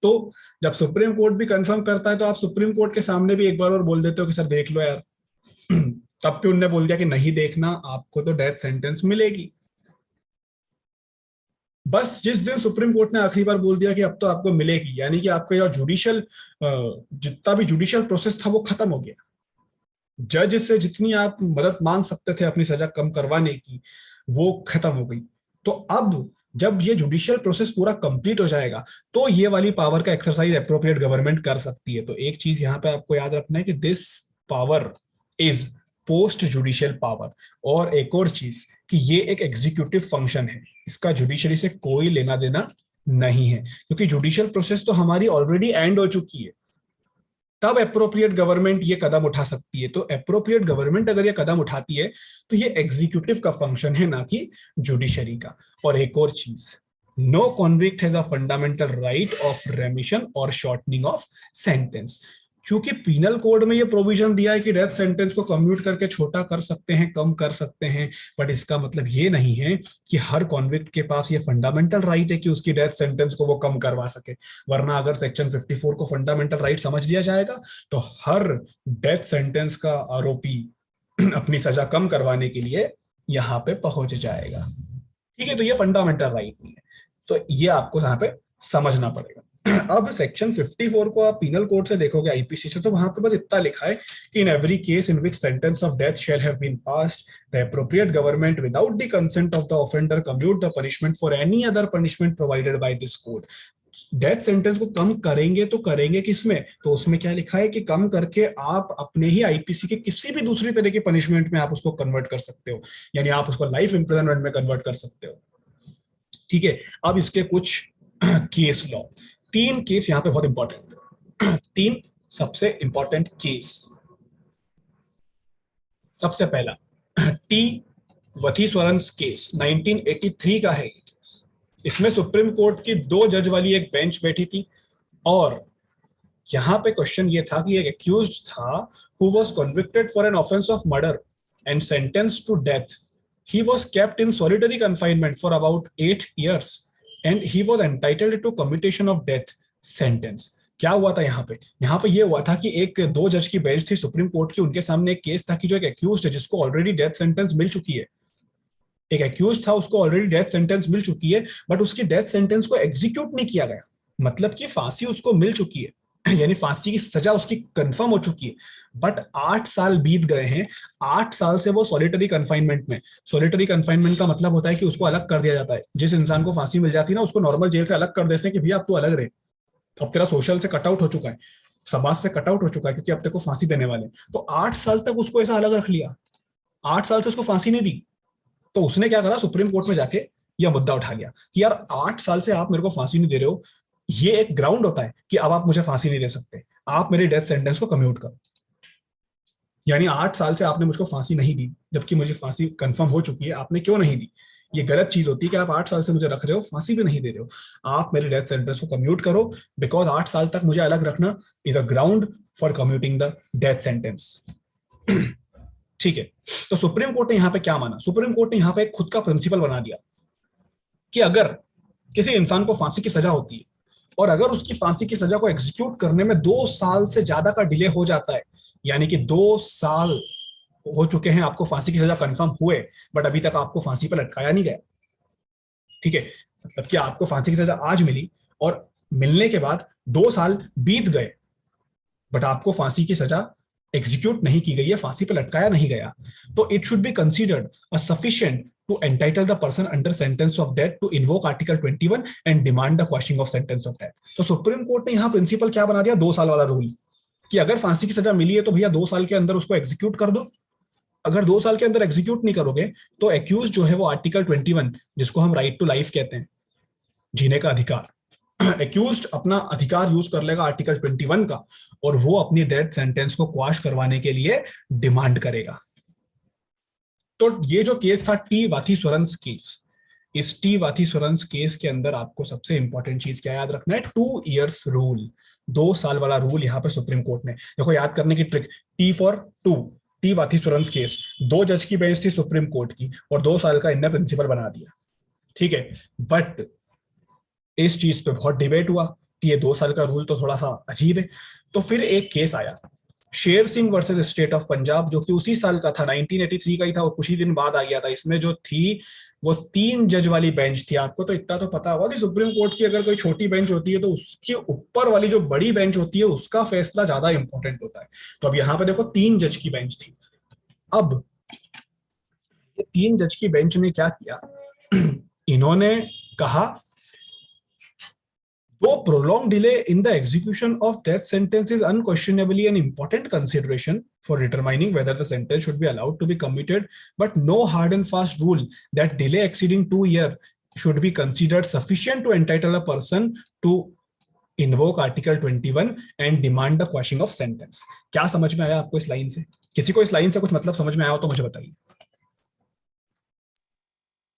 तो जब सुप्रीम कोर्ट भी कंफर्म करता है तो आप सुप्रीम कोर्ट के सामने भी एक बार और बोल देते हो कि सर देख लो यार। तब भी उनने बोल दिया कि नहीं देखना, आपको तो डेथ सेंटेंस मिलेगी। बस जिस दिन सुप्रीम कोर्ट ने आखिरी बार बोल दिया कि अब तो आपको मिलेगी, यानी कि आपका जो जुडिशियल जितना भी जुडिशियल प्रोसेस था वो खत्म हो गया। जज से जितनी आप मदद मांग सकते थे अपनी सजा कम करवाने की, वो खत्म हो गई। तो अब जब ये जुडिशियल प्रोसेस पूरा कंप्लीट हो जाएगा तो ये वाली पावर का एक्सरसाइज अप्रोप्रिएट गवर्नमेंट कर सकती है। तो एक चीज यहाँ पे आपको याद रखना है कि this power is post judicial power. और एक और चीज, कि ये एक एग्जीक्यूटिव फंक्शन है, इसका जुडिशरी से कोई लेना देना नहीं है, क्योंकि जुडिशियल प्रोसेस तो हमारी ऑलरेडी एंड हो चुकी है। तब अप्रोप्रिएट गवर्नमेंट ये कदम उठा सकती है। तो अप्रोप्रिएट गवर्नमेंट अगर ये कदम उठाती है तो ये एग्जीक्यूटिव का फंक्शन है, ना कि जुडिशरी का। और एक और चीज, no convict has a fundamental right of remission और शॉर्टनिंग ऑफ सेंटेंस। क्योंकि पीनल कोड में ये प्रोविजन दिया है कि डेथ सेंटेंस को कम्यूट करके छोटा कर सकते हैं, कम कर सकते हैं, बट इसका मतलब ये नहीं है कि हर कॉन्विक्ट के पास ये फंडामेंटल राइट है कि उसकी डेथ सेंटेंस को वो कम करवा सके। वरना अगर सेक्शन 54 को फंडामेंटल राइट समझ लिया जाएगा तो हर डेथ सेंटेंस का आरोपी अपनी सजा कम करवाने के लिए यहाँ पे पहुंच जाएगा। ठीक है। तो ये फंडामेंटल राइट नहीं है, तो ये आपको यहाँ पे समझना पड़ेगा। अब सेक्शन 54 को आप पीनल कोड से देखोगे, आईपीसी से, तो वहां पे बस इतना लिखा है कि in every case in which sentence of death shall have been passed, the appropriate government without the consent of the offender commute the punishment for any other punishment provided by this code. Death sentence को कम करेंगे तो करेंगे किसमें, तो उसमें क्या लिखा है कि कम करके आप अपने ही आईपीसी के किसी भी दूसरी तरह की पनिशमेंट में आप उसको कन्वर्ट कर सकते हो, यानी आप उसको लाइफ इंप्रिजनमेंट में कन्वर्ट कर सकते हो। ठीक है, अब इसके कुछ केस लॉ, 3 केस यहां पे बहुत इंपॉर्टेंट है। 3 सबसे इंपॉर्टेंट केस। सबसे पहला टी वथीस्वरन केस 1983 का है ये केस। इसमें सुप्रीम कोर्ट की 2 जज वाली एक बेंच बैठी थी, और यहां पे क्वेश्चन ये था कि एक एक्यूज्ड था who was convicted for an offence of murder and sentenced to death. He was kept in solitary confinement for about 8 years and he was entitled to commutation of death sentence. क्या हुआ था यहाँ पे, यहाँ पे ये हुआ था कि एक 2 जज की बेंच थी सुप्रीम कोर्ट की, उनके सामने एक केस था कि जो एक एक्यूज्ड है जिसको ऑलरेडी डेथ सेंटेंस मिल चुकी है, एक एक्यूज था उसको ऑलरेडी डेथ सेंटेंस मिल चुकी है, बट उसकी डेथ सेंटेंस को एग्जीक्यूट नहीं किया गया, मतलब कि फांसी उसको मिल चुकी है, यानी फांसी की सजा उसकी कंफर्म हो चुकी है, बट 8 साल बीत गए हैं। 8 साल से वो सॉलिटरी कन्फाइनमेंट में। सॉलिटरी कन्फाइनमेंट का मतलब होता है कि उसको अलग कर दिया जाता है। जिस इंसान को फांसी मिल जाती है ना, उसको नॉर्मल जेल से अलग कर देते हैं कि भैया अब तू अलग रहे, अब तेरा सोशल से कट आउट हो चुका है, समाज से कट आउट हो चुका है, क्योंकि अब तेरे को फांसी देने वाले। तो 8 साल तक उसको ऐसा अलग रख लिया, 8 साल से उसको फांसी नहीं दी। तो उसने क्या करा, सुप्रीम कोर्ट में जाके यह मुद्दा उठा लिया कि यार 8 साल से आप मेरे को फांसी नहीं दे रहे हो, ये एक ग्राउंड होता है कि अब आप मुझे फांसी नहीं दे सकते, आप मेरे डेथ सेंटेंस को कम्यूट करो। यानी 8 साल से आपने मुझको फांसी नहीं दी, जबकि मुझे फांसी कंफर्म हो चुकी है, आपने क्यों नहीं दी? ये गलत चीज होती है कि आप 8 साल से मुझे रख रहे हो, फांसी भी नहीं दे रहे हो, आप मेरे डेथ सेंटेंस को कम्यूट करो, बिकॉज 8 साल तक मुझे अलग रखना is a ground for commuting the death sentence. ठीक है, तो सुप्रीम कोर्ट ने यहां पे क्या माना, सुप्रीम कोर्ट ने यहां पे खुद का प्रिंसिपल बना दिया कि अगर किसी इंसान को फांसी की सजा होती है और अगर उसकी फांसी की सजा को एग्जीक्यूट करने में 2 साल से ज्यादा का डिले हो जाता है, यानी कि 2 साल हो चुके हैं आपको फांसी की सजा कंफर्म हुए, बट अभी तक आपको फांसी पर लटकाया नहीं गया, ठीक है, मतलब कि आपको फांसी की सजा आज मिली और मिलने के बाद 2 साल बीत गए, बट आपको फांसी की सजा एग्जीक्यूट नहीं की गई है, फांसी पर लटकाया नहीं गया, तो it should be considered a sufficient to entitle the person under sentence of death to invoke article 21 and demand the quashing of sentence of death। तो सुप्रीम कोर्ट ने यहां प्रिंसिपल क्या बना दिया, 2 साल वाला रूल, कि अगर फांसी की सजा मिली है तो भैया 2 साल के अंदर उसको एग्जीक्यूट कर दो। अगर 2 साल के अंदर एग्जीक्यूट नहीं करोगे तो एक्यूज जो है वो आर्टिकल 21, जिसको हम राइट टू लाइफ कहते हैं, जीने का अधिकार, एक्यूज्ड अपना अधिकार यूज कर लेगा आर्टिकल 21 का, और वो अपनी डेथ सेंटेंस को क्वाश करवाने के लिए डिमांड करेगा। तो ये जो केस था टी वाथीस्वरन केस, इस टी वाथीस्वरन केस के अंदर आपको सबसे इंपॉर्टेंट चीज क्या याद रखना है, 2 इयर्स रूल, 2 साल वाला रूल यहां पे सुप्रीम कोर्ट ने, देखो याद करने की trick, T for 2, T Vatheeswaran case, 2 जज की बेंच थी सुप्रीम कोर्ट की और 2 साल का इनने प्रिंसिपल बना दिया, ठीक है। बट इस चीज पे बहुत डिबेट हुआ कि ये 2 साल का रूल तो थोड़ा सा अजीब है, तो फिर एक केस आया Sher Singh versus state of Punjab, जो कि उसी साल का था, 1983 का ही था और कुछ ही दिन बाद आ गया था। इसमें जो थी वो 3 जज वाली बेंच थी। आपको तो इतना तो पता होगा कि सुप्रीम कोर्ट की अगर कोई छोटी बेंच होती है तो उसके ऊपर वाली जो बड़ी बेंच होती है उसका फैसला ज्यादा इंपॉर्टेंट होता है। तो अब यहाँ पे देखो 3 जज की बेंच थी। अब ये 3 जज की बेंच ने क्या किया, इन्होंने कहा though prolonged delay in the execution of death sentence is unquestionably an important consideration for determining whether the sentence should be allowed to be commuted, but no hard and fast rule that delay exceeding 2 years should be considered sufficient to entitle a person to invoke article 21 and demand the quashing of sentence। क्या समझ में आया आपको इस line से? किसी को इस लाइन से कुछ मतलब समझ में आया हो तो मुझे बताइए।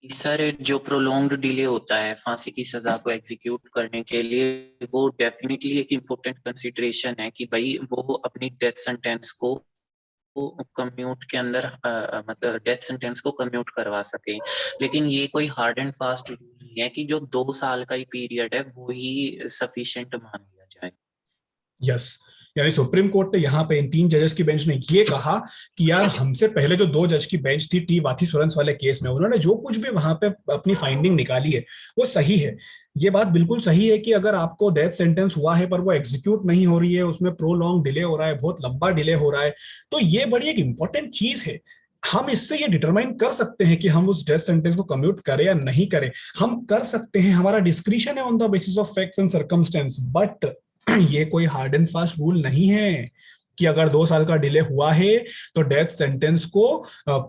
सर जो प्रोलॉन्ग्ड डिले होता है फांसी की सजा को एग्जीक्यूट करने के लिए, वो डेफिनेटली एक इम्पोर्टेंट कंसिडरेशन है कि भाई वो अपनी डेथ सेंटेंस को कम्यूट के अंदर मतलब डेथ सेंटेंस को कम्यूट करवा सके। लेकिन ये कोई हार्ड एंड फास्ट रूल नहीं है कि जो 2 साल का ही पीरियड है वो ही सफिशिएंट मान लिया जाए। यस, यानी सुप्रीम कोर्ट ने यहाँ पे इन 3 जजेस की बेंच ने ये कहा कि यार हमसे पहले जो 2 जज की बेंच थी टी वाथीस्वरन वाले केस में, उन्होंने जो कुछ भी वहां पे अपनी फाइंडिंग निकाली है वो सही है। ये बात बिल्कुल सही है कि अगर आपको डेथ सेंटेंस हुआ है पर वो एग्जीक्यूट नहीं हो रही है, उसमें प्रोलॉन्ग डिले हो रहा है, बहुत लंबा डिले हो रहा है, तो ये बड़ी एक इंपॉर्टेंट चीज है। हम इससे ये डिटरमाइन कर सकते हैं कि हम उस डेथ सेंटेंस को कम्यूट करें या नहीं करें, हम कर सकते हैं, हमारा डिस्क्रिशन है on the basis of facts and circumstance, but ये कोई हार्ड एंड फास्ट रूल नहीं है कि अगर 2 साल का डिले हुआ है तो डेथ सेंटेंस को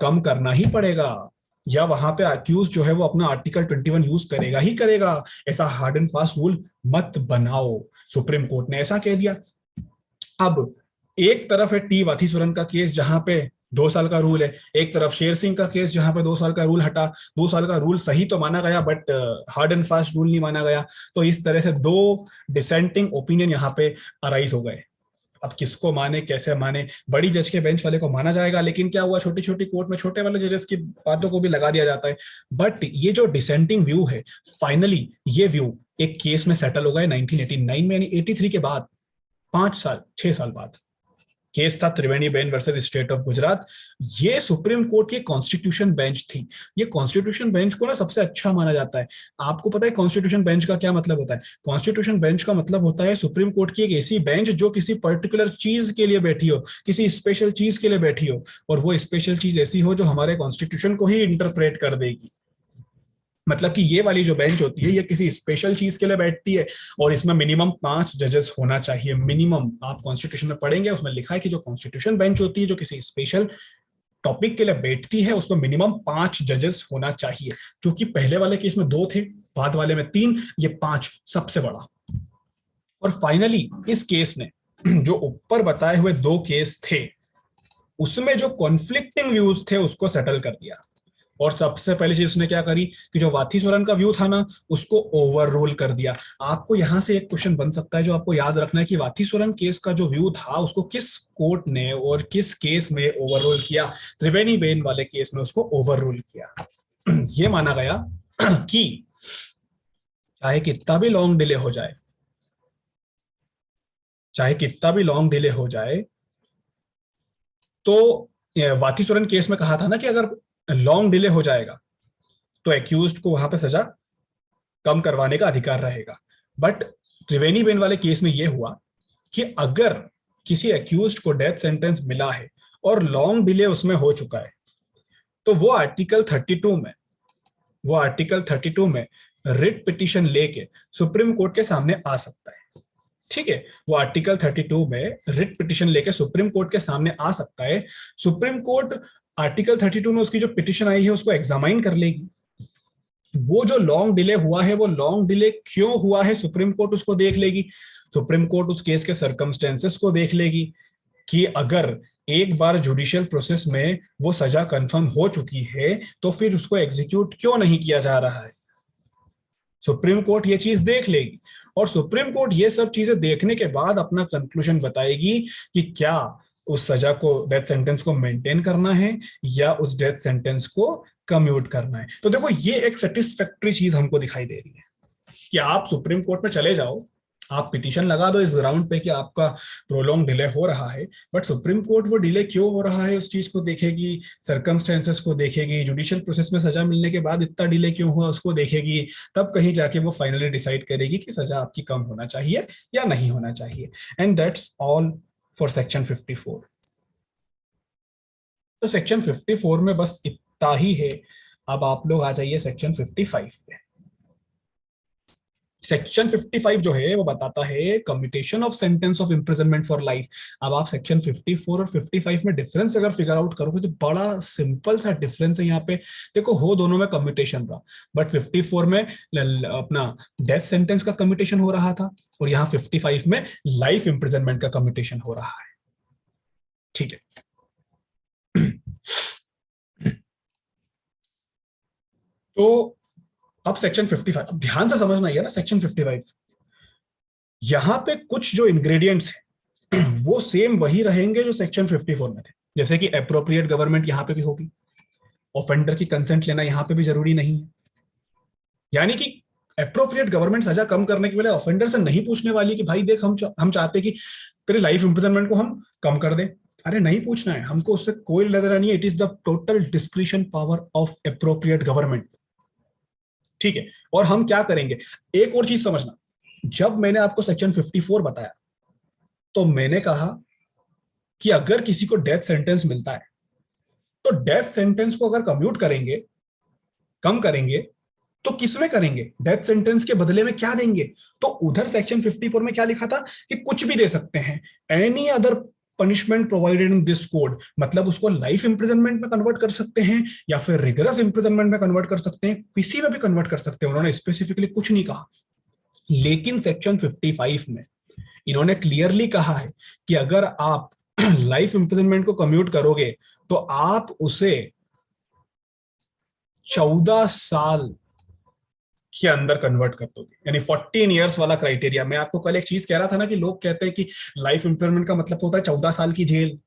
कम करना ही पड़ेगा, या वहां पे अक्यूज जो है वो अपना आर्टिकल 21 यूज करेगा ही करेगा। ऐसा हार्ड एंड फास्ट रूल मत बनाओ, सुप्रीम कोर्ट ने ऐसा कह दिया। अब एक तरफ है टी वाथीसुरन का केस जहां पे 2 साल का रूल है, एक तरफ शेर सिंह का केस जहां पे 2 साल का रूल हटा। 2 साल का रूल सही तो माना गया but hard and fast rule नहीं माना गया। तो इस तरह से 2 डिसेंटिंग ओपिनियन यहाँ पे अराइज हो गए। अब किसको माने कैसे माने, बड़ी जज के बेंच वाले को माना जाएगा, लेकिन क्या हुआ, छोटी छोटी कोर्ट में छोटे वाले जजेस की बातों को भी लगा दिया जाता है। बट ये जो डिसेंटिंग व्यू है, फाइनली ये व्यू एक केस में सेटल हो गया 1989 में, यानी 83 के बाद 6 साल बाद। केस था Triveniben versus state of Gujarat. ये सुप्रीम कोर्ट की कॉन्स्टिट्यूशन बेंच थी। ये कॉन्स्टिट्यूशन बेंच को ना सबसे अच्छा माना जाता है। आपको पता है कॉन्स्टिट्यूशन बेंच का क्या मतलब होता है? कॉन्स्टिट्यूशन बेंच का मतलब होता है सुप्रीम कोर्ट की एक ऐसी बेंच जो किसी पर्टिकुलर चीज के लिए बैठी हो, किसी स्पेशल चीज के लिए बैठी हो, और वो स्पेशल चीज ऐसी हो जो हमारे कॉन्स्टिट्यूशन को ही इंटरप्रेट कर देगी। मतलब कि ये वाली जो बेंच होती है ये किसी स्पेशल चीज के लिए बैठती है, और इसमें मिनिमम 5 जजेस होना चाहिए। मिनिमम आप कॉन्स्टिट्यूशन में पढ़ेंगे, उसमें लिखा है कि जो कॉन्स्टिट्यूशन बेंच होती है जो किसी स्पेशल टॉपिक के लिए बैठती है उसमें मिनिमम 5 जजेस होना चाहिए। जो कि पहले वाले केस में 2 थे, बाद वाले में 3, ये 5 सबसे बड़ा। और फाइनली इस केस ने जो ऊपर बताए हुए 2 केस थे उसमें जो कॉन्फ्लिक्टिंग व्यूज थे उसको सेटल कर दिया। और सबसे पहली चीज उसने क्या करी कि जो वाथीसुरन का व्यू था ना उसको ओवर रूल कर दिया। आपको यहां से एक क्वेश्चन बन सकता है जो आपको याद रखना है कि वाथीसुरन केस का जो व्यू था उसको किस कोर्ट ने और किस केस में ओवर रूल किया? त्रिवेणी बेन वाले केस में उसको ओवर रूल किया। ये माना गया कि चाहे कितना भी लॉन्ग डिले हो जाए, चाहे कितना भी लॉन्ग डिले हो जाए, तो वाथीसुरन केस में कहा था ना कि अगर लॉन्ग डिले हो जाएगा तो एक्यूज्ड को वहां पे सजा कम करवाने का अधिकार रहेगा। बट त्रिवेणी बेन वाले केस में यह हुआ कि अगर किसी एक्यूज्ड को डेथ सेंटेंस मिला है और लॉन्ग डिले उसमें हो चुका है तो वो आर्टिकल 32 में रिट पिटीशन लेके सुप्रीम कोर्ट के सामने आ सकता है। ठीक है, वो आर्टिकल 32 में रिट पिटीशन लेके सुप्रीम कोर्ट के सामने आ सकता है। सुप्रीम कोर्ट आर्टिकल 32 में उसकी जो पिटीशन आई है उसको एग्जामाइन कर लेगी। वो जो लॉन्ग डिले हुआ है वो लॉन्ग डिले क्यों हुआ है सुप्रीम कोर्ट उसको देख लेगी। सुप्रीम कोर्ट उस केस के सर्कमस्टेंसेस को देख लेगी कि अगर एक बार जुडिशियल प्रोसेस में वो सजा कंफर्म हो चुकी है तो फिर उसको एग्जीक्यूट क्यों नहीं किया जा रहा है। सुप्रीम कोर्ट ये चीज देख लेगी, और सुप्रीम कोर्ट ये सब चीजें देखने के बाद अपना कंक्लूजन बताएगी कि क्या उस सजा को, डेथ सेंटेंस को मेंटेन करना है या उस डेथ सेंटेंस को कम्यूट करना है। तो देखो ये एक सेटिस्फैक्टरी चीज हमको दिखाई दे रही है कि आप सुप्रीम कोर्ट में चले जाओ, आप पिटीशन लगा दो इस ग्राउंड पे कि आपका प्रोलॉन्ग डिले हो रहा है, बट सुप्रीम कोर्ट वो डिले क्यों हो रहा है उस चीज को देखेगी, सर्कमस्टेंसेस को देखेगी, जुडिशियल प्रोसेस में सजा मिलने के बाद इतना डिले क्यों हुआ उसको देखेगी, तब कहीं जाके वो फाइनली डिसाइड करेगी कि सजा आपकी कम होना चाहिए या नहीं होना चाहिए। And that's all for section 54। तो सेक्शन 54 में बस इतना ही है। अब आप लोग आ जाइए सेक्शन 55 पे। सेक्शन 55 जो है वो बताता है commutation of sentence of imprisonment for life. अब आप सेक्शन 54 और 55 में डिफरेंस अगर फिगर आउट करोगे तो बड़ा सिंपल सा डिफरेंस है यहाँ पे। देखो हो दोनों में कम्यूटेशन रहा, बट 54 में अपना डेथ सेंटेंस का कम्यूटेशन हो रहा था और यहाँ 55 में लाइफ इम्प्रिजनमेंट का कम्यूटेशन हो रहा है। ठीक है, तो अब सेक्शन 55 अब ध्यान से समझना है ना। सेक्शन 55 यहां पे कुछ जो इंग्रेडिएंट्स हैं वो सेम वही रहेंगे जो सेक्शन 54 में थे। जैसे कि एप्रोप्रिएट गवर्नमेंट यहां पे भी होगी, ऑफेंडर की कंसेंट लेना यहां पे भी जरूरी नहीं है। यानी कि एप्रोप्रिएट गवर्नमेंट सजा कम करने के लिए ऑफेंडर से नहीं पूछने वाली कि भाई देख हम चाहते कि तेरे लाइफ इंप्रिजनमेंट को हम कम कर दें। अरे नहीं पूछना है हमको, उससे कोई लेना नहीं है। It is the total discretion power of appropriate government. ठीक है, और हम क्या करेंगे, एक और चीज समझना, जब मैंने आपको सेक्शन 54 बताया तो मैंने कहा कि अगर किसी को डेथ सेंटेंस मिलता है तो डेथ सेंटेंस को अगर कम्यूट करेंगे, कम करेंगे, तो किसमें करेंगे, डेथ सेंटेंस के बदले में क्या देंगे? तो उधर सेक्शन 54 में क्या लिखा था कि कुछ भी दे सकते हैं, any other punishment provided in this code, मतलब उसको लाइफ इंप्रिजनमेंट में कन्वर्ट कर सकते हैं या फिर रिगरस इंप्रिजनमेंट में कन्वर्ट कर सकते हैं, किसी में भी कन्वर्ट कर सकते हैं, उन्होंने स्पेसिफिकली कुछ नहीं कहा। लेकिन सेक्शन 55 में इन्होंने क्लियरली कहा है कि अगर आप लाइफ इंप्रिजनमेंट को कम्यूट करोगे तो आप उसे 14 साल के अंदर कन्वर्ट कर दोगे, यानी 14 इयर्स वाला क्राइटेरिया। मैं आपको कल एक चीज कह रहा था ना कि लोग कहते हैं कि लाइफ इंप्रिजनमेंट का मतलब होता है 14 साल की जेल,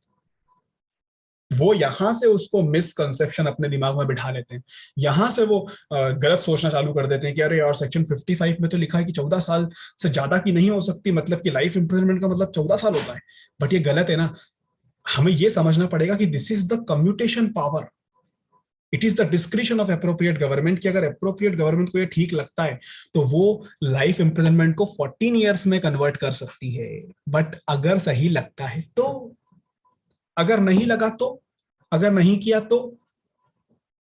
वो यहां से उसको मिसकंसेप्शन अपने दिमाग में बिठा लेते हैं, यहां से वो गलत सोचना चालू कर देते हैं कि अरे यार सेक्शन 55 में तो लिखा है कि 14 साल से ज्यादा की नहीं हो सकती, मतलब कि लाइफ इंप्रिजनमेंट का मतलब 14 साल होता है। बट ये गलत है ना, हमें ये समझना पड़ेगा कि this is the commutation power, it is the discretion of appropriate government, कि अगर अप्रोप्रिएट गवर्नमेंट को ये ठीक लगता है तो वो लाइफ इंप्रिजनमेंट को 14 ईयर्स में कन्वर्ट कर सकती है। बट अगर सही लगता है तो, अगर नहीं लगा तो, अगर नहीं किया तो,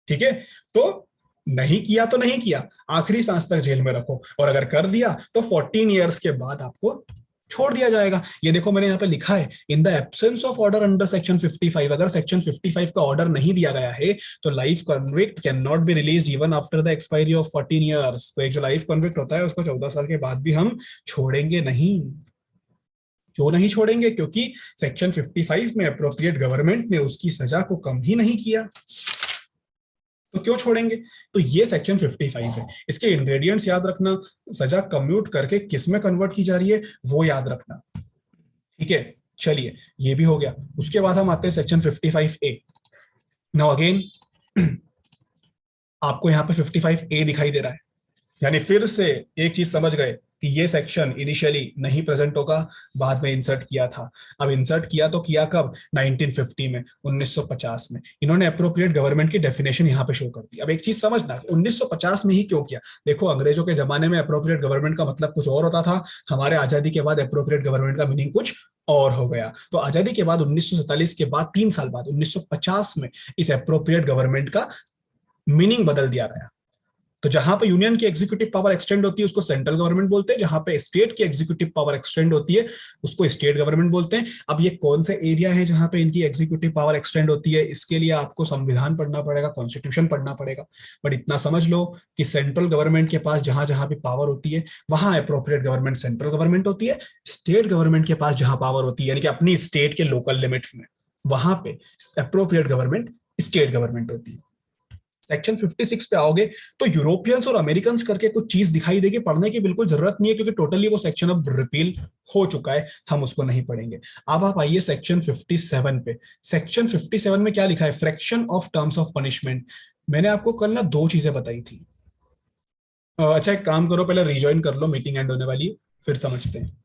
ठीक है, तो नहीं किया तो नहीं किया, आखिरी सांस तक जेल में रखो, और अगर कर दिया तो 14 ईयर्स के बाद आपको छोड़ दिया जाएगा। ये देखो मैंने यहाँ पे लिखा है, in the absence of order under section 55, अगर सेक्शन 55 का ऑर्डर नहीं दिया गया है तो life convict can not be release even after the expiry of 14 years. तो एक जो लाइफ कन्विक्ट होता है उसको 14 साल के बाद भी हम छोड़ेंगे नहीं। क्यों नहीं छोड़ेंगे? क्योंकि सेक्शन 55 में अप्रोप्रिएट गवर्नमेंट ने उसकी सजा को कम ही नहीं किया, तो क्यों छोड़ेंगे? तो ये सेक्शन 55 है, इसके इंग्रेडिएंट्स याद रखना, सजा कम्यूट करके किस में कन्वर्ट की जा रही है वो याद रखना, ठीक है। चलिए ये भी हो गया। उसके बाद हम आते हैं सेक्शन 55A। नाउ अगेन आपको यहाँ पे 55A दिखाई दे रहा है, यानी फिर से एक चीज समझ गए कि ये सेक्शन इनिशियली नहीं प्रेजेंट होगा, बाद में इंसर्ट किया था। अब इंसर्ट किया तो किया कब? 1950 में, 1950 में इन्होंने अप्रोप्रिएट गवर्नमेंट की डेफिनेशन यहाँ पे शो कर दी। अब एक चीज समझना, 1950 में ही क्यों किया? देखो अंग्रेजों के जमाने में अप्रोप्रिएट गवर्नमेंट का मतलब कुछ और होता था, हमारे आजादी के बाद अप्रोप्रिएट गवर्नमेंट का मीनिंग कुछ और हो गया। तो आजादी के बाद 1947 के बाद 3 साल बाद 1950 में इस अप्रोप्रिएट गवर्नमेंट का मीनिंग बदल दिया गया। तो जहां पे यूनियन की एग्जीक्यूटिव पावर एक्सटेंड होती है उसको सेंट्रल गवर्नमेंट बोलते हैं, जहां पे स्टेट की एग्जीक्यूटिव पावर एक्सटेंड होती है उसको स्टेट गवर्नमेंट बोलते हैं। अब ये कौन से एरिया है जहां पे इनकी एग्जीक्यूटिव पावर एक्सटेंड होती है? इसके लिए आपको संविधान पढ़ना पड़ेगा, कॉन्स्टिट्यूशन पढ़ना पड़ेगा। बट इतना समझ लो कि सेंट्रल गवर्नमेंट के पास जहां जहां भी पावर होती है वहां अप्रोप्रिएट गवर्नमेंट सेंट्रल गवर्नमेंट होती है, स्टेट गवर्नमेंट के पास जहां पावर होती है यानी कि अपनी स्टेट के लोकल लिमिट्स में, वहां पे अप्रोप्रिएट गवर्नमेंट स्टेट गवर्नमेंट होती है। सेक्शन 56 पे आओगे तो यूरोपियंस और अमेरिकन करके कुछ चीज दिखाई देगी, पढ़ने की बिल्कुल जरूरत नहीं है क्योंकि टोटली वो सेक्शन अब रिपील हो चुका है, हम उसको नहीं पढ़ेंगे। अब आप आइए सेक्शन 57 पे। सेक्शन 57 में क्या लिखा है? Fraction of terms of punishment. मैंने आपको कल ना 2 चीजें बताई थी। अच्छा एक काम करो, पहले रिज्वाइन कर लो, मीटिंग एंड होने वाली है, फिर समझते हैं।